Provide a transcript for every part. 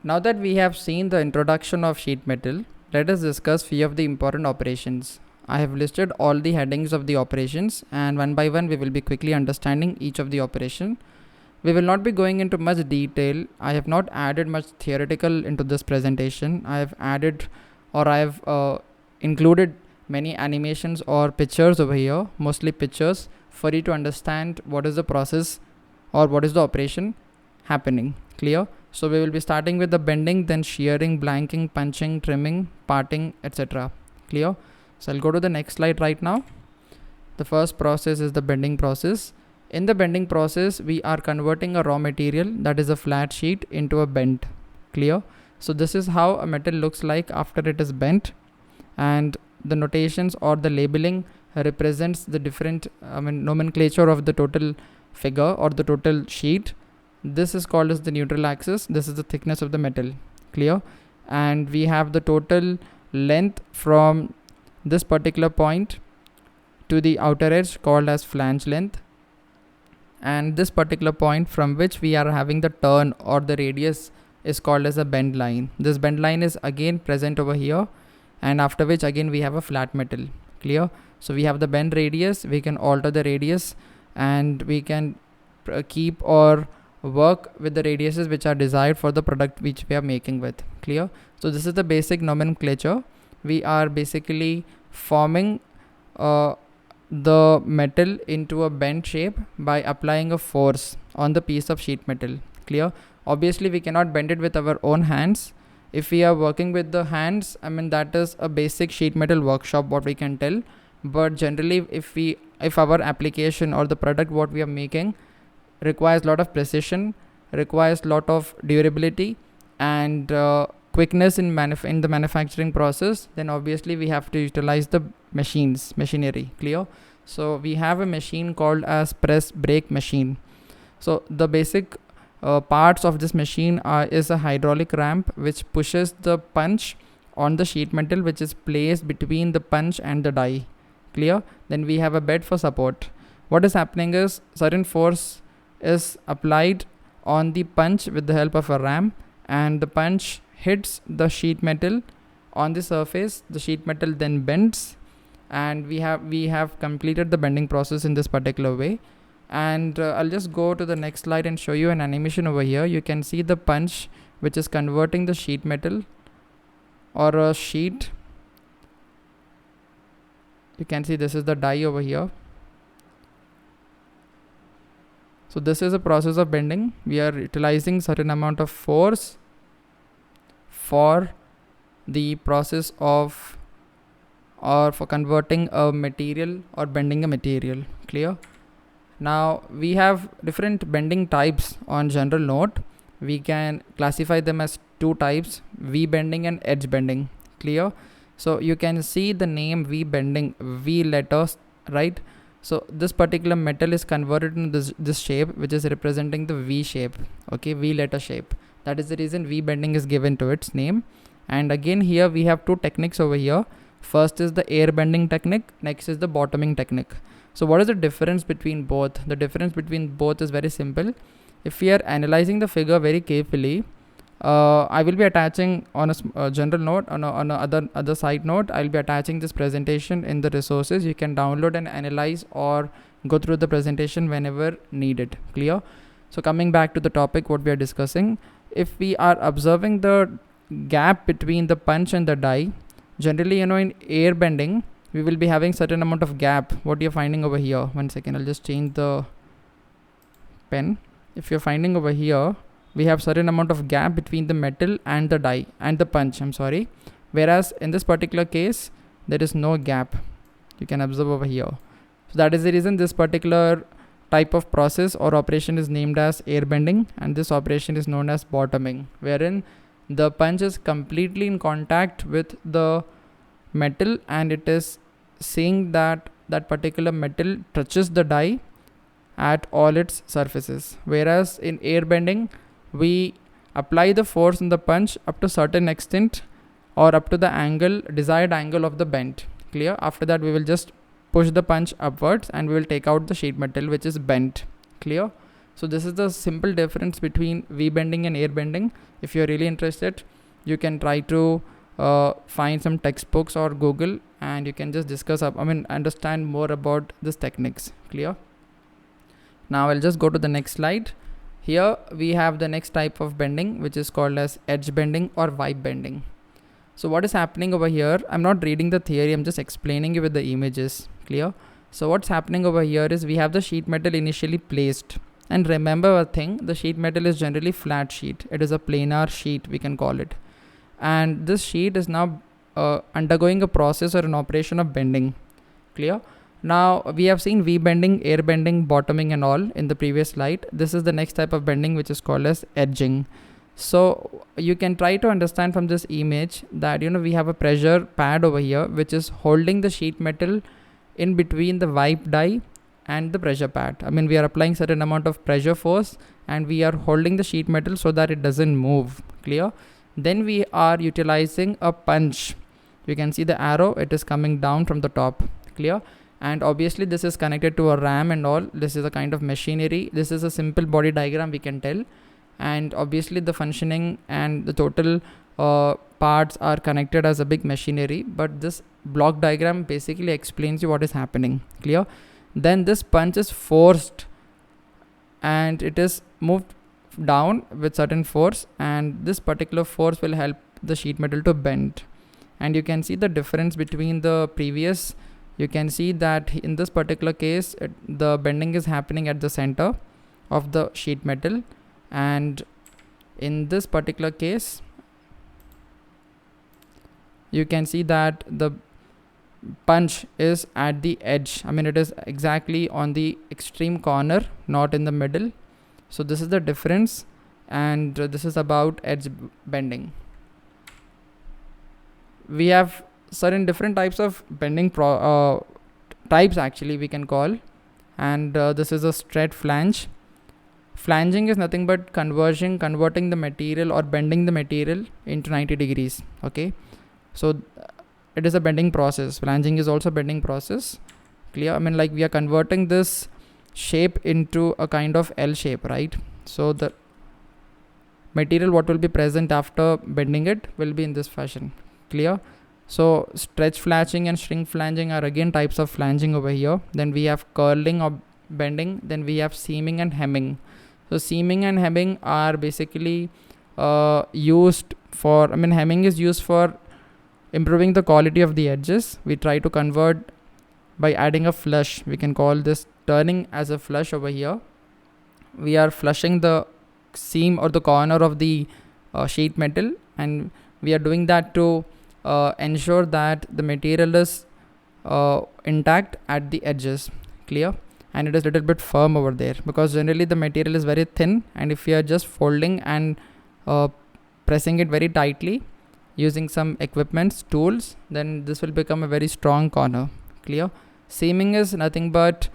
Now that we have seen the introduction of sheet metal, let us discuss few of the important operations. I have listed all the headings of the operations, and one by one we will be quickly understanding each of the operation. We will not be going into much detail. I have not added much theoretical into this presentation. I have added, or I have included many animations or pictures over here, mostly pictures, for you to understand what is the process or what is the operation happening. Clear? So we will be starting with the bending, then shearing, blanking, punching, trimming, parting, etc. Clear? So I'll go to the next slide right now. The first process is the bending process. In the bending process, we are converting a raw material, that is a flat sheet, into a bent. Clear? So this is how a metal looks like after it is bent, and the notations or the labeling represents the different nomenclature of the total figure or the total sheet. This is called as the neutral axis. This is the thickness of the metal. Clear? And we have the total length from this particular point to the outer edge called as flange length, and this particular point from which we are having the turn or the radius is called as a bend line. This bend line is again present over here, and after which again we have a flat metal. Clear? So we have the bend radius, we can alter the radius, and we can keep or work with the radiuses which are desired for the product which we are making with. Clear? So this is the basic nomenclature. We are basically forming the metal into a bent shape by applying a force on the piece of sheet metal. Clear? Obviously we cannot bend it with our own hands. If we are working with the hands, that is a basic sheet metal workshop, what we can tell. But generally if our application or the product what we are making requires a lot of precision, requires a lot of durability and quickness in the manufacturing process, then obviously we have to utilize the machinery. Clear? So we have a machine called as press brake machine. So the basic parts of this machine is a hydraulic ramp which pushes the punch on the sheet metal, which is placed between the punch and the die. Clear? Then we have a bed for support. What is happening is certain force is applied on the punch with the help of a ram, and the punch hits the sheet metal on the surface. The sheet metal then bends, and we have completed the bending process in this particular way. And I'll just go to the next slide and show you an animation over here. You can see the punch which is converting the sheet metal or a sheet. You can see this is the die over here. So this is a process of bending. We are utilizing certain amount of force for the process of or for converting a material or bending a material. Clear? Now we have different bending types on general note. We can classify them as two types: V bending and edge bending. Clear? So you can see the name V bending, V letters, right? So this particular metal is converted in this shape, which is representing the V shape. Okay, V letter shape. That is the reason V bending is given to its name. And again here we have two techniques over here. First is the air bending technique, next is the bottoming technique. So what is the difference between both? The difference between both is very simple. If we are analyzing the figure very carefully, I will be attaching on a general note, on a other side note, I'll be attaching this presentation in the resources. You can download and analyze or go through the presentation whenever needed. Clear? So coming back to the topic what we are discussing, if we are observing the gap between the punch and the die, generally in air bending we will be having certain amount of gap. What you're finding over here, one second, I'll just change the pen. If you're finding over here, we have certain amount of gap between the metal and the die and the punch, whereas in this particular case there is no gap. You can observe over here. So that is the reason this particular type of process or operation is named as air bending, and this operation is known as bottoming, wherein the punch is completely in contact with the metal and it is saying that that particular metal touches the die at all its surfaces. Whereas in air bending we apply the force in the punch up to certain extent or up to the desired angle of the bend. Clear? After that we will just push the punch upwards and we will take out the sheet metal which is bent. Clear? So this is the simple difference between V bending and air bending. if you're really interested, you can try to find some textbooks or Google, and you can just discuss understand more about this techniques. Clear? Now I'll just go to the next slide. Here we have the next type of bending, which is called as edge bending or vibe bending. So what is happening over here, I'm not reading the theory, I'm just explaining you with the images. Clear? So what's happening over here is we have the sheet metal initially placed, and remember a thing, the sheet metal is generally flat sheet. It is a planar sheet, we can call it, and this sheet is now undergoing a process or an operation of bending. Clear? Now we have seen V bending, air bending, bottoming and all in the previous slide. This is the next type of bending, which is called as edging. So you can try to understand from this image that we have a pressure pad over here which is holding the sheet metal in between the vibe die and the pressure pad. We are applying certain amount of pressure force and we are holding the sheet metal so that it doesn't move. Clear? Then we are utilizing a punch. You can see the arrow, it is coming down from the top. Clear? And obviously this is connected to a ram and all. This is a kind of machinery. This is a simple body diagram, we can tell, and obviously the functioning and the total parts are connected as a big machinery, but this block diagram basically explains you what is happening. Clear? Then this punch is forced and it is moved down with certain force, and this particular force will help the sheet metal to bend. And you can see the difference between the previous. You can see that in this particular case the bending is happening at the center of the sheet metal, and in this particular case you can see that the punch is at the edge. It is exactly on the extreme corner, not in the middle. So this is the difference, and this is about edge bending. We have certain different types of bending types actually, we can call, and this is a straight flange. Flanging is nothing but converting the material or bending the material into 90 degrees. Okay, so it is a bending process. Flanging is also a bending process. Clear? Like we are converting this shape into a kind of L shape, right? So the material what will be present after bending it will be in this fashion. Clear? So stretch flanging and shrink flanging are again types of flanging over here. Then we have curling or bending. Then we have seaming and hemming. So seaming and hemming are basically used for, hemming is used for improving the quality of the edges. We try to convert by adding a flush. We can call this turning as a flush over here. We are flushing the seam or the corner of the sheet metal, and we are doing that to ensure that the material is intact at the edges. Clear? And it is a little bit firm over there, because generally the material is very thin, and if you are just folding and pressing it very tightly using some equipments, tools, then this will become a very strong corner. Clear? Seaming is nothing but,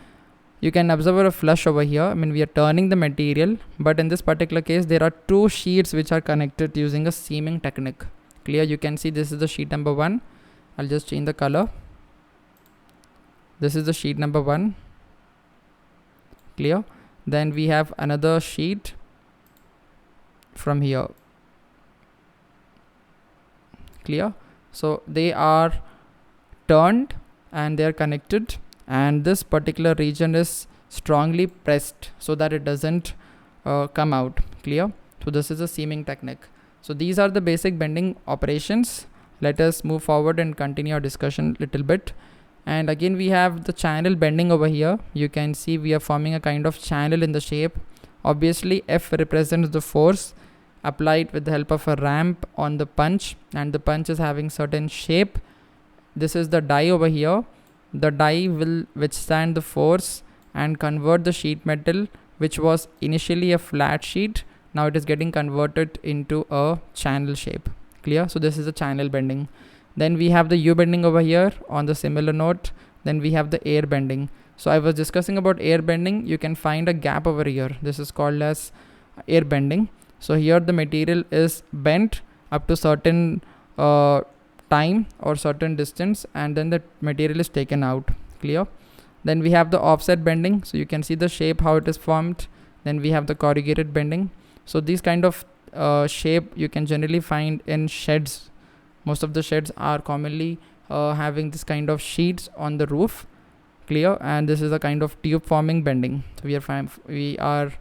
you can observe a flush over here. We are turning the material, but in this particular case there are two sheets which are connected using a seaming technique. Clear? You can see this is the sheet number 1. I'll just change the color. This is the sheet number 1. Clear? Then we have another sheet from here. Clear? So they are turned and they are connected, and this particular region is strongly pressed so that it doesn't come out. Clear? So this is a seaming technique. So these are the basic bending operations. Let us move forward and continue our discussion little bit. And again we have the channel bending over here. You can see we are forming a kind of channel in the shape. Obviously F represents the force applied with the help of a ramp on the punch, and the punch is having certain shape. This is the die over here. The die will withstand the force and convert the sheet metal, which was initially a flat sheet. Now it is getting converted into a channel shape. Clear? So this is the channel bending. Then we have the U bending over here on the similar note. Then we have the air bending. So I was discussing about air bending. You can find a gap over here. This is called as air bending. So here the material is bent up to certain time or certain distance, and then the material is taken out. Clear? Then we have the offset bending. So you can see the shape how it is formed. Then we have the corrugated bending. So these kind of shape you can generally find in sheds. Most of the sheds are commonly having this kind of sheets on the roof. Clear? And this is a kind of tube forming bending. So we are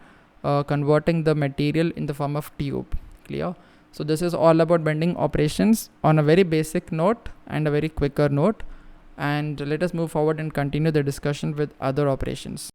converting the material in the form of tube. Clear? So this is all about bending operations on a very basic note and a very quicker note. And let us move forward and continue the discussion with other operations.